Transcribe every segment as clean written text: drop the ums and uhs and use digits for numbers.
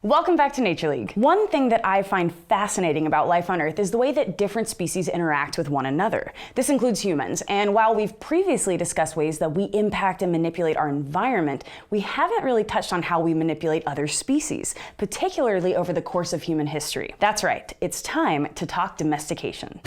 Welcome back to Nature League. One thing that I find fascinating about life on Earth is the way that different species interact with one another. This includes humans, and while we've previously discussed ways that we impact and manipulate our environment, we haven't really touched on how we manipulate other species, particularly over the course of human history. That's right, it's time to talk domestication.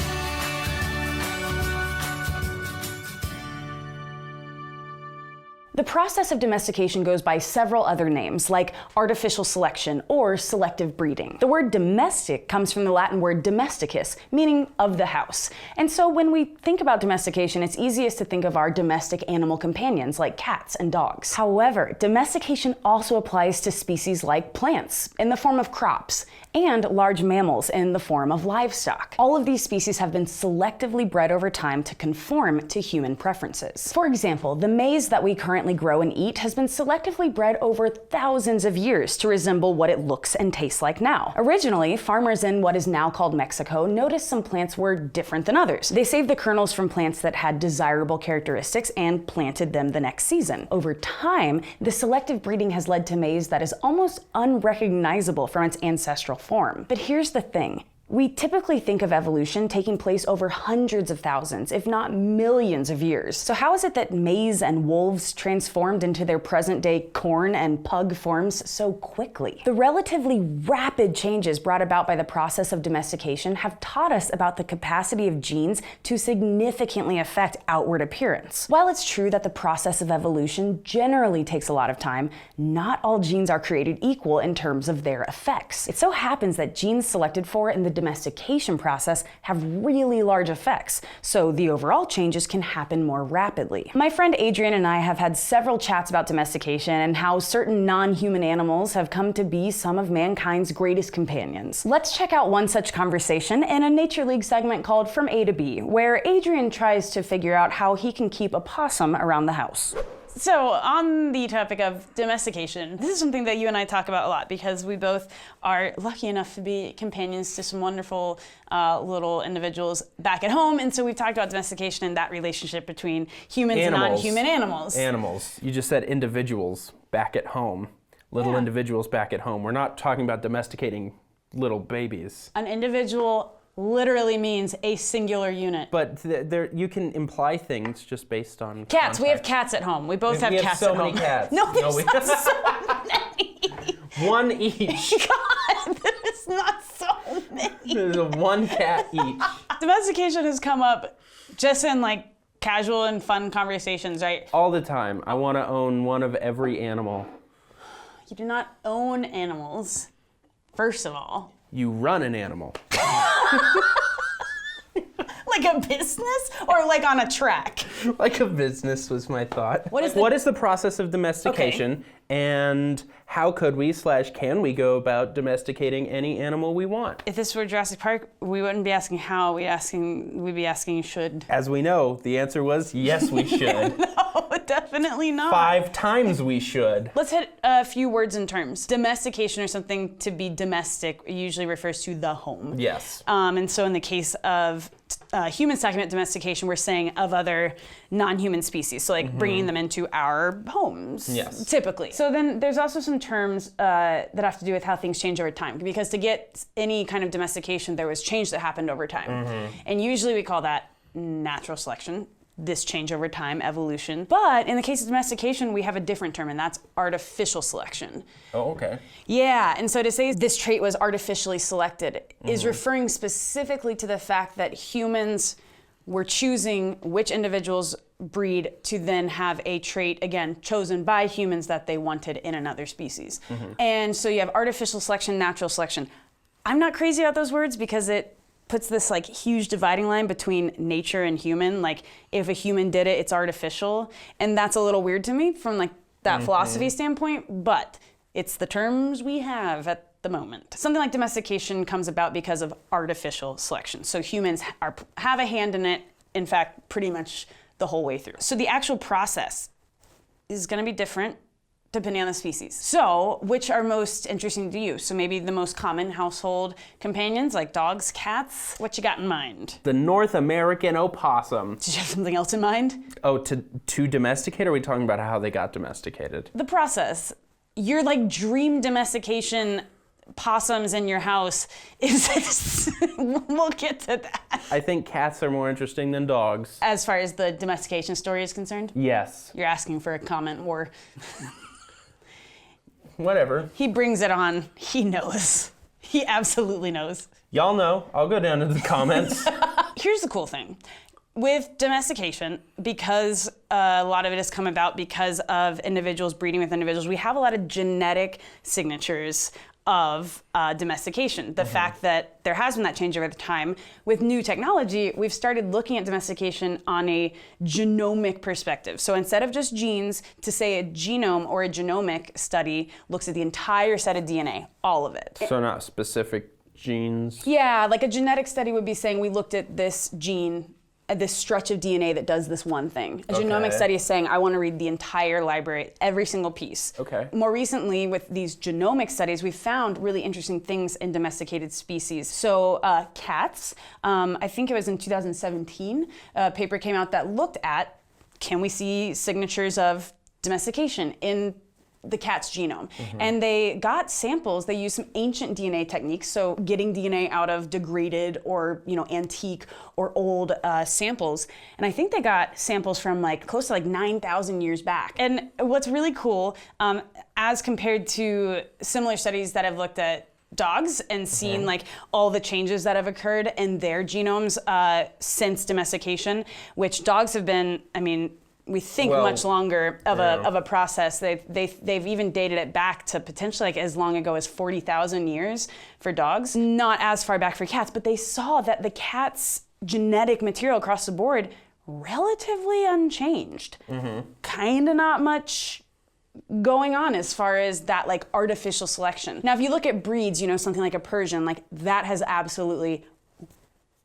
The process of domestication goes by several other names, like artificial selection or selective breeding. The word domestic comes from the Latin word domesticus, meaning of the house. And so when we think about domestication, it's easiest to think of our domestic animal companions, like cats and dogs. However, domestication also applies to species like plants, in the form of crops, and large mammals in the form of livestock. All of these species have been selectively bred over time to conform to human preferences. For example, the maize that we currently grow and eat has been selectively bred over thousands of years to resemble what it looks and tastes like now. Originally, farmers in what is now called Mexico noticed some plants were different than others. They saved the kernels from plants that had desirable characteristics and planted them the next season. Over time, the selective breeding has led to maize that is almost unrecognizable from its ancestral form. But here's the thing. We typically think of evolution taking place over hundreds of thousands, if not millions of years. So how is it that maize and wolves transformed into their present-day corn and pug forms so quickly? The relatively rapid changes brought about by the process of domestication have taught us about the capacity of genes to significantly affect outward appearance. While it's true that the process of evolution generally takes a lot of time, not all genes are created equal in terms of their effects. It so happens that genes selected for in the domestication process have really large effects, so the overall changes can happen more rapidly. My friend Adrian and I have had several chats about domestication and how certain non-human animals have come to be some of mankind's greatest companions. Let's check out one such conversation in a Nature League segment called From A to B, where Adrian tries to figure out how he can keep a possum around the house. So on the topic of domestication, this is something that you and I talk about a lot because we both are lucky enough to be companions to some wonderful little individuals back at home. And so we've talked about domestication and that relationship between humans and non-human animals. Animals. You just said individuals back at home. Little individuals back at home. We're not talking about domesticating little babies. An individual literally means a singular unit. But there, you can imply things just based on cats. context. We have cats at home. We both have cats at home. We have so many cats. No, there's not so many. One each. God, there's not so many. There's one cat each. Domestication has come up just in like casual and fun conversations, right? All the time. I want to own one of every animal. You do not own animals, first of all. You run an animal. Like a business or like on a track? Like a business was my thought. What is the process of domestication, and how could we / can we go about domesticating any animal we want? If this were Jurassic Park, we wouldn't be asking how, we'd be asking should. As we know, the answer was yes, we should. No, definitely not. 5 times we should. Let's hit a few words and terms. Domestication, or something to be domestic, usually refers to the home. Yes. And so in the case of humans talking about domestication, we're saying of other non-human species. So like bringing them into our homes, typically. So then there's also some terms that have to do with how things change over time. Because to get any kind of domestication, there was change that happened over time. And usually we call that natural selection. This change over time, evolution. But in the case of domestication, we have a different term, and that's artificial selection. Oh, okay. Yeah, and so to say this trait was artificially selected is referring specifically to the fact that humans were choosing which individuals breed to then have a trait, again, chosen by humans that they wanted in another species. And so you have artificial selection, natural selection. I'm not crazy about those words because it puts this like huge dividing line between nature and human. Like if a human did it, it's artificial. And that's a little weird to me from like that philosophy standpoint, but it's the terms we have at the moment. Something like domestication comes about because of artificial selection. So humans have a hand in it, in fact, pretty much the whole way through. So the actual process is gonna be different depending on the species. So, which are most interesting to you? So maybe the most common household companions, like dogs, cats. What you got in mind? The North American opossum. Did you have something else in mind? Oh, to domesticate, or are we talking about how they got domesticated? The process. Your like dream domestication possums in your house is we'll get to that. I think cats are more interesting than dogs. As far as the domestication story is concerned? Yes. You're asking for a comment war. Whatever. He brings it on. He knows. He absolutely knows. Y'all know. I'll go down to the comments. Here's the cool thing. With domestication, because a lot of it has come about because of individuals breeding with individuals, we have a lot of genetic signatures of domestication. The fact that there has been that change over the time. With new technology, we've started looking at domestication on a genomic perspective. So instead of just genes, to say a genome or a genomic study looks at the entire set of DNA, all of it. So not specific genes? Yeah, like a genetic study would be saying we looked at this gene, this stretch of DNA that does this one thing. A genomic study is saying, I want to read the entire library, every single piece. Okay. More recently, with these genomic studies, we've found really interesting things in domesticated species. So cats, I think it was in 2017, a paper came out that looked at, can we see signatures of domestication in the cat's genome. And they got samples, they used some ancient DNA techniques, so getting DNA out of degraded or antique or old samples. And I think they got samples from close to 9,000 years back. And what's really cool, as compared to similar studies that have looked at dogs and seen all the changes that have occurred in their genomes since domestication, which dogs have been, we think much longer of a process. They've even dated it back to potentially as long ago as 40,000 years for dogs. Not as far back for cats, but they saw that the cat's genetic material across the board relatively unchanged. Kind of not much going on as far as that artificial selection. Now, if you look at breeds, something like a Persian, that has absolutely.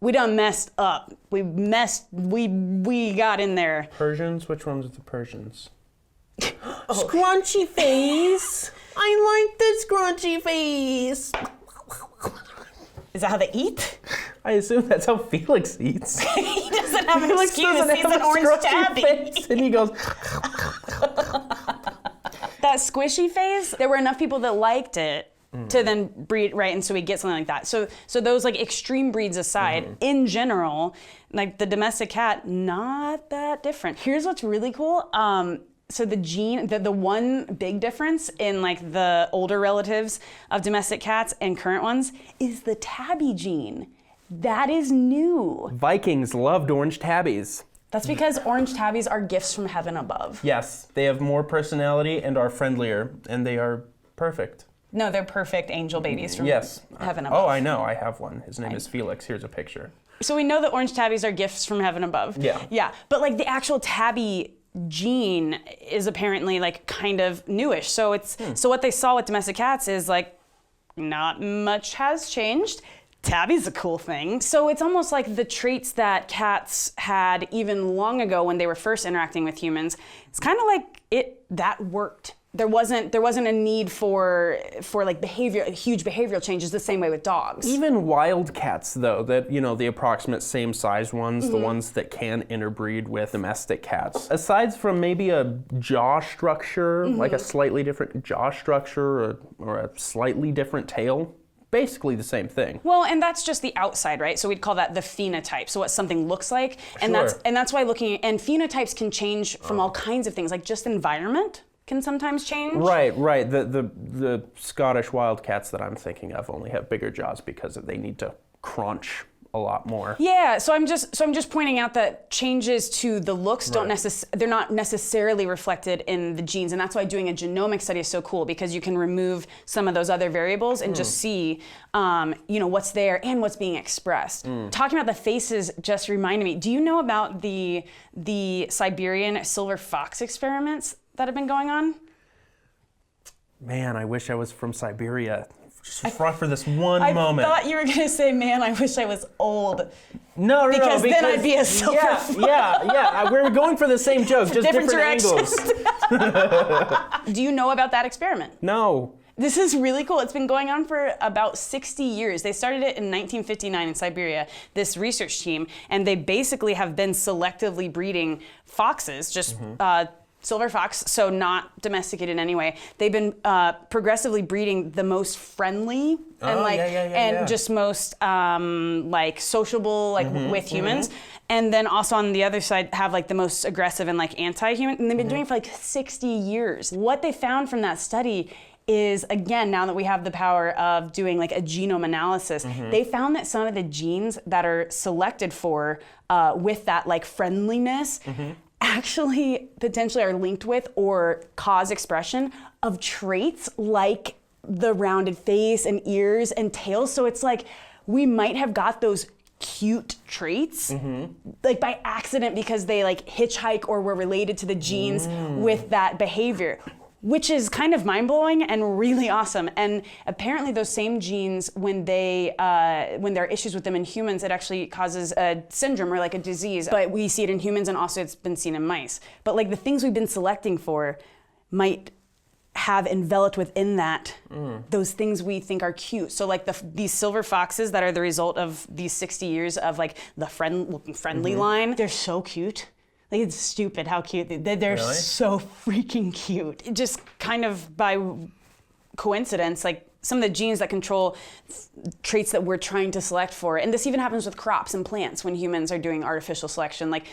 We done messed up. We got in there. Persians? Which ones are the Persians? Scrunchy face. I like the scrunchy face. Is that how they eat? I assume that's how Felix eats. He doesn't have an Felix excuse. doesn't He's have an a orange scrunchy tabby. face, and he goes. That squishy phase, there were enough people that liked it to then breed, right? And so we get something like that. So those extreme breeds aside, in general, the domestic cat, not that different. Here's what's really cool. So the gene, the one big difference in the older relatives of domestic cats and current ones is the tabby gene. That is new. Vikings loved orange tabbies. That's because orange tabbies are gifts from heaven above. Yes, they have more personality and are friendlier, and they are perfect. No, they're perfect angel babies from heaven above. Oh, I know. I have one. His name is Felix. Here's a picture. So we know that orange tabbies are gifts from heaven above. Yeah. Yeah, but the actual tabby gene is apparently kind of newish. So it's so what they saw with domestic cats is not much has changed. Tabby's a cool thing. So it's almost like the traits that cats had even long ago when they were first interacting with humans. It's kind of that worked. There wasn't a need for huge behavioral changes the same way with dogs. Even wild cats, though, that the approximate same size ones, the ones that can interbreed with domestic cats. Aside from maybe a jaw structure, a slightly different jaw structure or a slightly different tail, basically the same thing. Well, and that's just the outside, right? So we'd call that the phenotype. So what something looks like, and that's why and phenotypes can change from all kinds of things, just environment can sometimes change. Right. The Scottish wildcats that I'm thinking of only have bigger jaws because they need to crunch a lot more. Yeah, so I'm just pointing out that changes to the looks they're not necessarily reflected in the genes, and that's why doing a genomic study is so cool, because you can remove some of those other variables and just see what's there and what's being expressed. Talking about the faces just reminded me, do you know about the Siberian silver fox experiments that have been going on? Man, I wish I was from Siberia. Just for this one moment. I thought you were going to say, man, I wish I was old. No, because then I'd be a silver fox. Yeah. We're going for the same joke, just different angles. Do you know about that experiment? No. This is really cool. It's been going on for about 60 years. They started it in 1959 in Siberia, this research team, and they basically have been selectively breeding foxes, just silver fox, so not domesticated in any way. They've been progressively breeding the most friendly and just most like sociable, like with humans. And then also on the other side have like the most aggressive and like anti-human. And they've been doing it for like 60 years. What they found from that study is, again, now that we have the power of doing like a genome analysis, they found that some of the genes that are selected for with that like friendliness actually potentially are linked with or cause expression of traits like the rounded face and ears and tail. So it's like we might have got those cute traits like by accident because they like hitchhike or were related to the genes with that behavior, which is kind of mind-blowing and really awesome. And apparently those same genes, when there are issues with them in humans, it actually causes a syndrome or like a disease. But we see it in humans, and also it's been seen in mice. But like the things we've been selecting for might have enveloped within that those things we think are cute. So like these silver foxes that are the result of these 60 years of like the friendly line, they're so cute. Like, it's stupid how cute they're really? So freaking cute. Just kind of by coincidence, like some of the genes that control traits that we're trying to select for, and this even happens with crops and plants when humans are doing artificial selection, like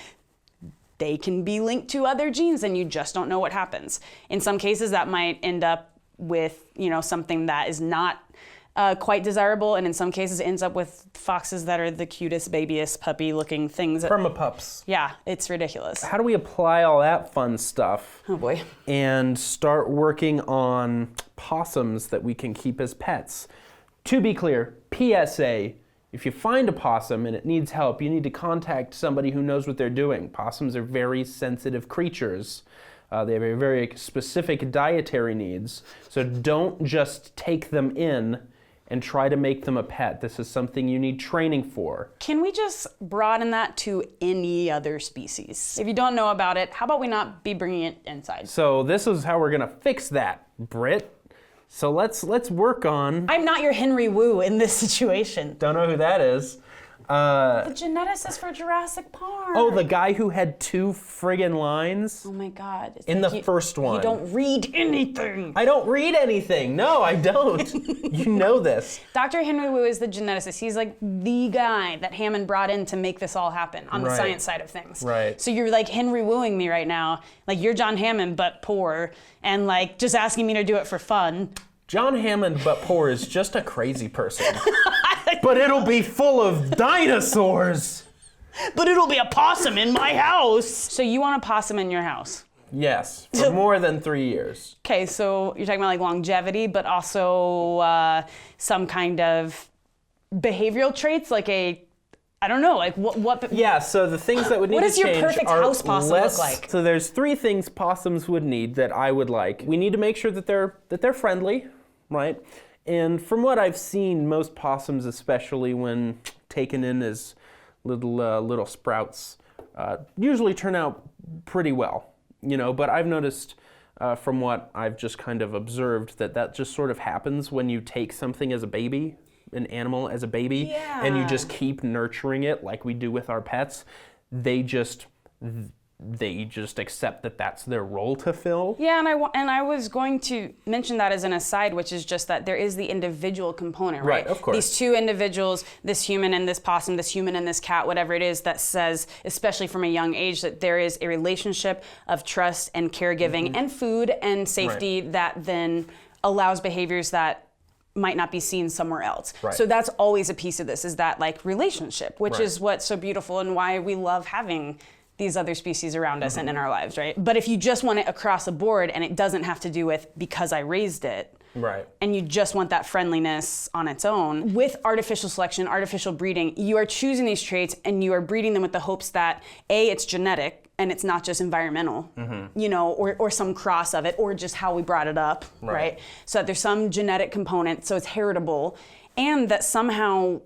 they can be linked to other genes and you just don't know what happens. In some cases that might end up with, you know, something that is not quite desirable, and in some cases it ends up with foxes that are the cutest, babyest, puppy-looking things. Permapups. Yeah, it's ridiculous. How do we apply all that fun stuff? Oh boy. And start working on possums that we can keep as pets? To be clear, PSA, if you find a possum and it needs help, you need to contact somebody who knows what they're doing. Possums are very sensitive creatures. They have a very specific dietary needs, so don't just take them in and try to make them a pet. This is something you need training for. Can we just broaden that to any other species? If you don't know about it, how about we not be bringing it inside? So this is how we're gonna fix that, Brit. So let's work on... I'm not your Henry Wu in this situation. Don't know who that is. The geneticist for Jurassic Park. Oh, the guy who had 2 friggin' lines? Oh my God. It's In like the first one. You don't read anything. I don't read anything. No, I don't. You know this. Dr. Henry Wu is the geneticist. He's like the guy that Hammond brought in to make this all happen on the science side of things. Right. So you're like Henry Wooing me right now. Like you're John Hammond, but poor, and like just asking me to do it for fun. John Hammond, but poor, is just a crazy person. But it'll be full of dinosaurs. But it'll be a possum in my house. So you want a possum in your house? Yes, for more than 3 years. Okay, so you're talking about like longevity, but also some kind of behavioral traits, like I don't know, like what? Yeah, so the things that would need to change are What does your perfect house possum look like? So there's 3 things possums would need that I would like. We need to make sure that they're friendly, right? And from what I've seen, most possums, especially when taken in as little sprouts, usually turn out pretty well, you know. But I've noticed from what I've just kind of observed that just sort of happens when you take something as a baby, an animal as a baby, and you just keep nurturing it like we do with our pets. They just accept that that's their role to fill. Yeah, and I was going to mention that as an aside, which is just that there is the individual component, right? Right, of course. These 2 individuals, this human and this possum, this human and this cat, whatever it is, that says, especially from a young age, that there is a relationship of trust and caregiving and food and safety that then allows behaviors that might not be seen somewhere else. Right. So that's always a piece of this, is that like relationship, which is what's so beautiful and why we love having these other species around us and in our lives, right? But if you just want it across the board and it doesn't have to do with because I raised it, right, and you just want that friendliness on its own, with artificial selection, artificial breeding, you are choosing these traits and you are breeding them with the hopes that A, it's genetic and it's not just environmental, you know, or some cross of it, or just how we brought it up, right? So that there's some genetic component, so it's heritable, and that somehow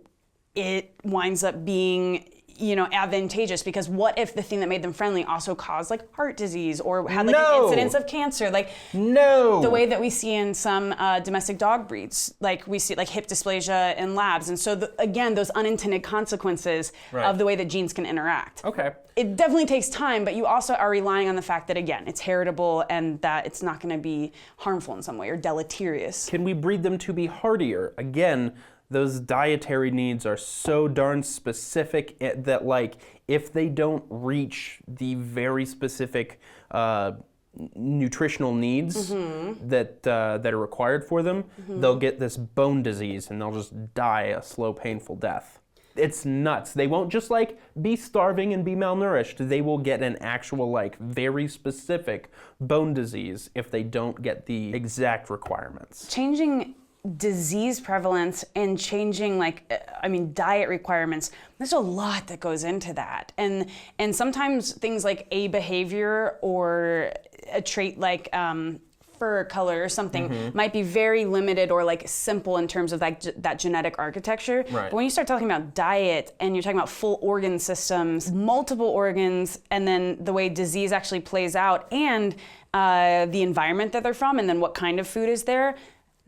it winds up being advantageous, because what if the thing that made them friendly also caused like heart disease or had like an No. incidence of cancer? Like No. the way that we see in some domestic dog breeds, like we see like hip dysplasia in labs. And so again, those unintended consequences Right. of the way that genes can interact. Okay. It definitely takes time, but you also are relying on the fact that, again, it's heritable and that it's not going to be harmful in some way or deleterious. Can we breed them to be hardier? Again, those dietary needs are so darn specific that, like, if they don't reach the very specific nutritional needs that are required for them, they'll get this bone disease and they'll just die a slow, painful death. It's nuts. They won't just like be starving and be malnourished. They will get an actual like very specific bone disease if they don't get the exact requirements. Changing disease prevalence and changing diet requirements, there's a lot that goes into that. And sometimes things like a behavior or a trait like fur color or something might be very limited or like simple in terms of like that genetic architecture. Right. But when you start talking about diet and you're talking about full organ systems, multiple organs, and then the way disease actually plays out and the environment that they're from and then what kind of food is there,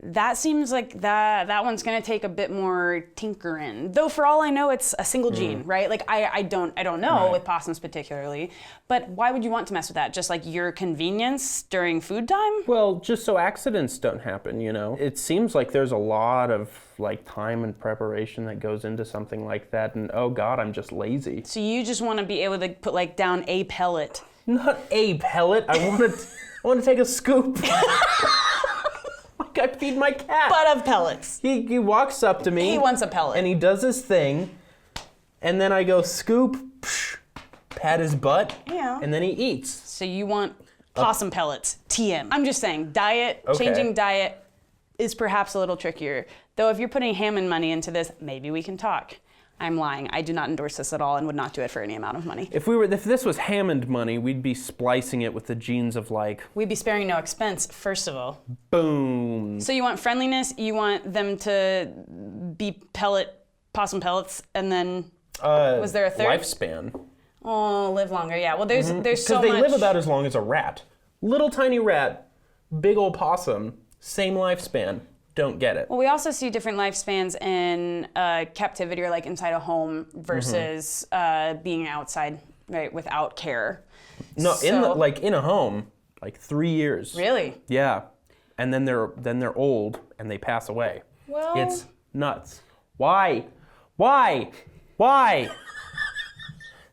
that seems like that one's going to take a bit more tinkering. Though for all I know, it's a single gene, right? Like I don't know Right. with possums particularly, but why would you want to mess with that? Just like your convenience during food time? Well, just so accidents don't happen, you know? It seems like there's a lot of like time and preparation that goes into something like that, and oh God, I'm just lazy. So you just want to be able to put like down a pellet. Not a pellet. I want to take a scoop. Like I feed my cat. But of pellets. He walks up to me. He wants a pellet. And he does his thing, and then I go scoop, psh, pat his butt, Yeah. and then he eats. So you want possum pellets, TM. I'm just saying, Okay. changing diet is perhaps a little trickier. Though if you're putting Hammond money into this, maybe we can talk. I'm lying. I do not endorse this at all and would not do it for any amount of money. If this was Hammond money, we'd be splicing it with the genes of like, We'd be sparing no expense, first of all. boom. So you want friendliness, you want them to be possum pellets, and then was there a third? Lifespan. Oh, live longer, yeah. Well, there's so much. Because they live about as long as a rat. Little tiny rat, big old possum, same lifespan. Don't get it. Well, we also see different lifespans in captivity or like inside a home versus being outside, right, without care. No, So- in a home, like 3 years. Really? Yeah, and then they're old and they pass away. Well- It's nuts. Why?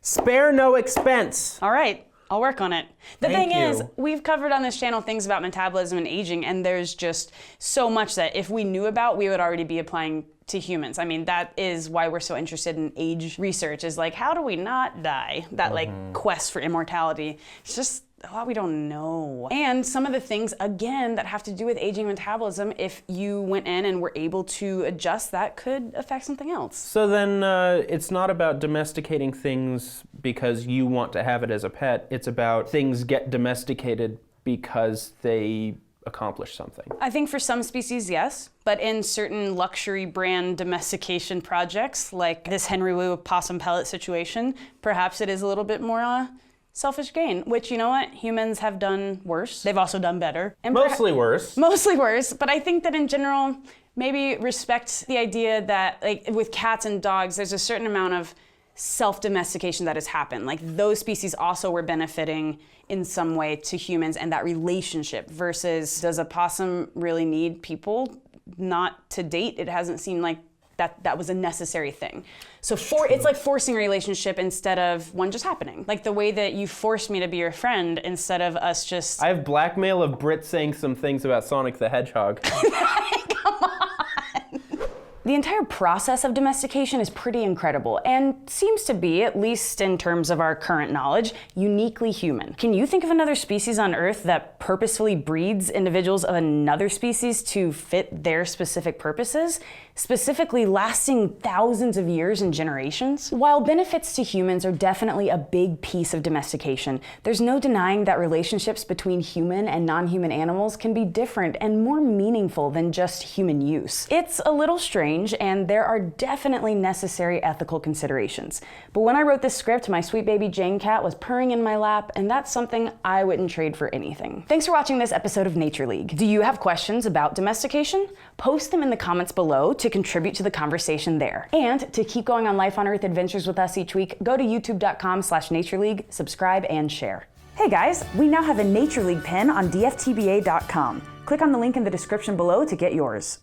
Spare no expense. All right, I'll work on it. The Thank thing is, you. we've covered on this channel things about metabolism and aging, and there's just so much that if we knew about, we would already be applying to humans. I mean, that is why we're so interested in age research, is like, how do we not die? That like quest for immortality. It's just a lot we don't know. And some of the things, again, that have to do with aging metabolism, if you went in and were able to adjust, that could affect something else. So then it's not about domesticating things because you want to have it as a pet. It's about things get domesticated because they accomplish something. I think for some species, yes, but in certain luxury brand domestication projects, like this Henry Wu possum pellet situation, perhaps it is a little bit more selfish gain, which, you know what, humans have done worse. They've also done better. And Mostly worse. Mostly worse, but I think that in general, maybe respect the idea that, like, with cats and dogs, there's a certain amount of self-domestication that has happened. Like, those species also were benefiting in some way to humans and that relationship versus, does a possum really need people? Not to date. It hasn't seemed like that was a necessary thing. So it's like forcing a relationship instead of one just happening. Like the way that you forced me to be your friend instead of us just... I have blackmail of Brit saying some things about Sonic the Hedgehog. The entire process of domestication is pretty incredible and seems to be, at least in terms of our current knowledge, uniquely human. Can you think of another species on Earth that purposefully breeds individuals of another species to fit their specific purposes, specifically lasting thousands of years and generations? While benefits to humans are definitely a big piece of domestication, there's no denying that relationships between human and non-human animals can be different and more meaningful than just human use. It's a little strange strange, and there are definitely necessary ethical considerations. But when I wrote this script, my sweet baby Jane cat was purring in my lap, and that's something I wouldn't trade for anything. Thanks for watching this episode of Nature League. Do you have questions about domestication? Post them in the comments below to contribute to the conversation there. And to keep going on Life on Earth adventures with us each week, go to youtube.com/natureleague, subscribe, and share. Hey guys, we now have a Nature League pin on dftba.com. Click on the link in the description below to get yours.